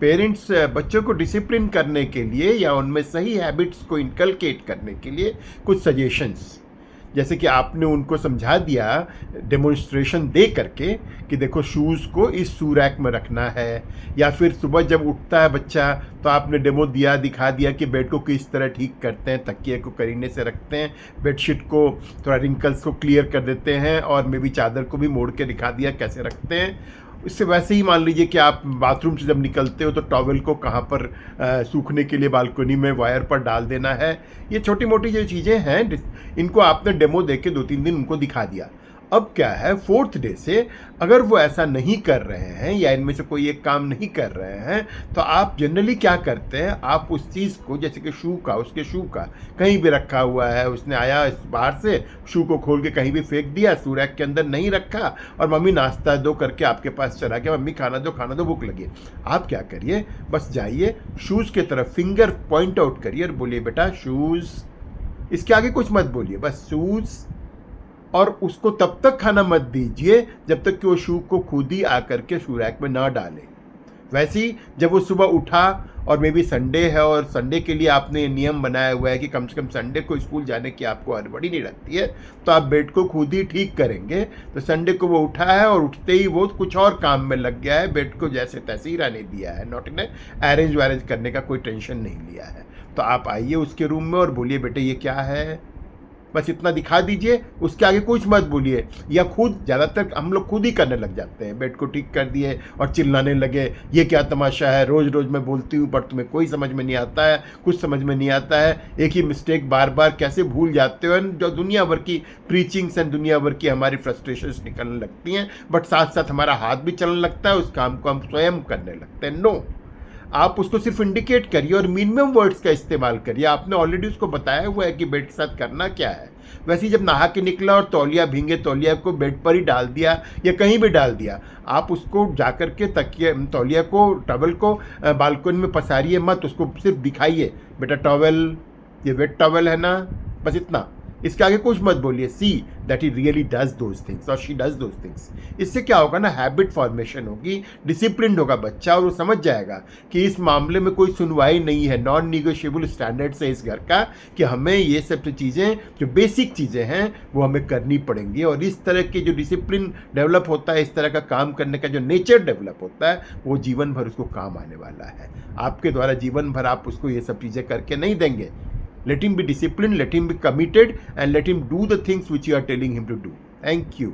Parents बच्चों को discipline करने के लिए या उनमें सही हैबिट्स को इनकलकेट करने के लिए कुछ सजेशंस, जैसे कि आपने उनको समझा दिया डेमोन्स्ट्रेशन दे करके कि देखो शूज़ को इस शू रैक में रखना है, या फिर सुबह जब उठता है बच्चा तो आपने डेमो दिया, दिखा दिया कि बेड को किस तरह ठीक करते हैं, तकिए को करीने से रखते हैं, बेडशीट को थोड़ा रिंकल्स को क्लियर कर देते हैं, और मे बी चादर को भी मोड़ के दिखा दिया कैसे रखते हैं। इससे वैसे ही मान लीजिए कि आप बाथरूम से जब निकलते हो तो टॉवल को कहाँ पर सूखने के लिए बालकनी में वायर पर डाल देना है। ये छोटी मोटी जो चीज़ें हैं इनको आपने डेमो दे के 2-3 दिन उनको दिखा दिया। अब क्या है, 4th डे से अगर वो ऐसा नहीं कर रहे हैं या इनमें से कोई एक काम नहीं कर रहे हैं तो आप जनरली क्या करते हैं, आप उस चीज़ को जैसे कि उसके शू का कहीं भी रखा हुआ है, उसने आया बाहर से शू को खोल के कहीं भी फेंक दिया, शू रैक के अंदर नहीं रखा, और मम्मी नाश्ता दो करके आपके पास चला गया, मम्मी खाना दो भूख लगी। आप क्या करिए, बस जाइए शूज़ के तरफ फिंगर पॉइंट आउट करिए और बोलिए बेटा शूज़, इसके आगे कुछ मत बोलिए, बस शूज़। और उसको तब तक खाना मत दीजिए जब तक कि वो शू को खुद ही आकर के शू रैक में ना डाले। वैसे ही जब वो सुबह उठा और मे बी संडे है और संडे के लिए आपने नियम बनाया हुआ है कि कम से कम संडे को स्कूल जाने की आपको हड़बड़ी नहीं लगती है, तो आप बेड को खुद ही ठीक करेंगे। तो संडे को वो उठा है और उठते ही वो कुछ और काम में लग गया है, बेड को जैसे तैसे ही रहने दिया है, नॉट इन अरेंज वैरेंज करने का कोई टेंशन नहीं लिया है। तो आप आइए उसके रूम में और बोलिए बेटे ये क्या है, बस इतना दिखा दीजिए, उसके आगे कुछ मत बोलिए। या खुद, ज़्यादातर हम लोग खुद ही करने लग जाते हैं, बेड को ठीक कर दिए और चिल्लाने लगे ये क्या तमाशा है, रोज़ रोज़ मैं बोलती हूँ पर तुम्हें कोई समझ में नहीं आता है, कुछ समझ में नहीं आता है, एक ही मिस्टेक बार बार कैसे भूल जाते हो। जो दुनिया भर की प्रीचिंग्स एंड दुनिया भर की हमारी फ्रस्ट्रेशंस निकलने लगती हैं, बट साथ साथ हमारा हाथ भी चलने लगता है, उस काम को हम स्वयं करने लगते हैं। नो, आप उसको सिर्फ इंडिकेट करिए और मिनिमम वर्ड्स का इस्तेमाल करिए। आपने ऑलरेडी उसको बताया हुआ है कि बेड के साथ करना क्या है। वैसे ही जब नहा के निकला और तौलिया, भींगे तौलिया को बेड पर ही डाल दिया या कहीं भी डाल दिया, आप उसको जाकर के तकिए, तौलिया को, टॉवल को बालकनी में पसारिए मत, उसको सिर्फ दिखाइए बेटा टॉवल, ये वेट टॉवल है ना, बस इतना। इसके आगे कुछ मत बोलिए। See that he really does those things और शी डज दोज थिंग्स। इससे क्या होगा ना, हैबिट फॉर्मेशन होगी, डिसिप्लिन होगा बच्चा और वो समझ जाएगा कि इस मामले में कोई सुनवाई नहीं है, नॉन निगोशिएबल स्टैंडर्ड्स है इस घर का, कि हमें ये सब चीज़ें जो बेसिक चीज़ें हैं वो हमें करनी पड़ेंगी। और इस तरह के जो डिसिप्लिन डेवलप होता है, इस तरह का काम करने का जो नेचर डेवलप होता है, वो जीवन भर उसको काम आने वाला है। आपके द्वारा जीवन भर आप उसको ये सब चीज़ें करके नहीं देंगे। Let him be disciplined, let him be committed, and let him do the things which you are telling him to do. Thank you.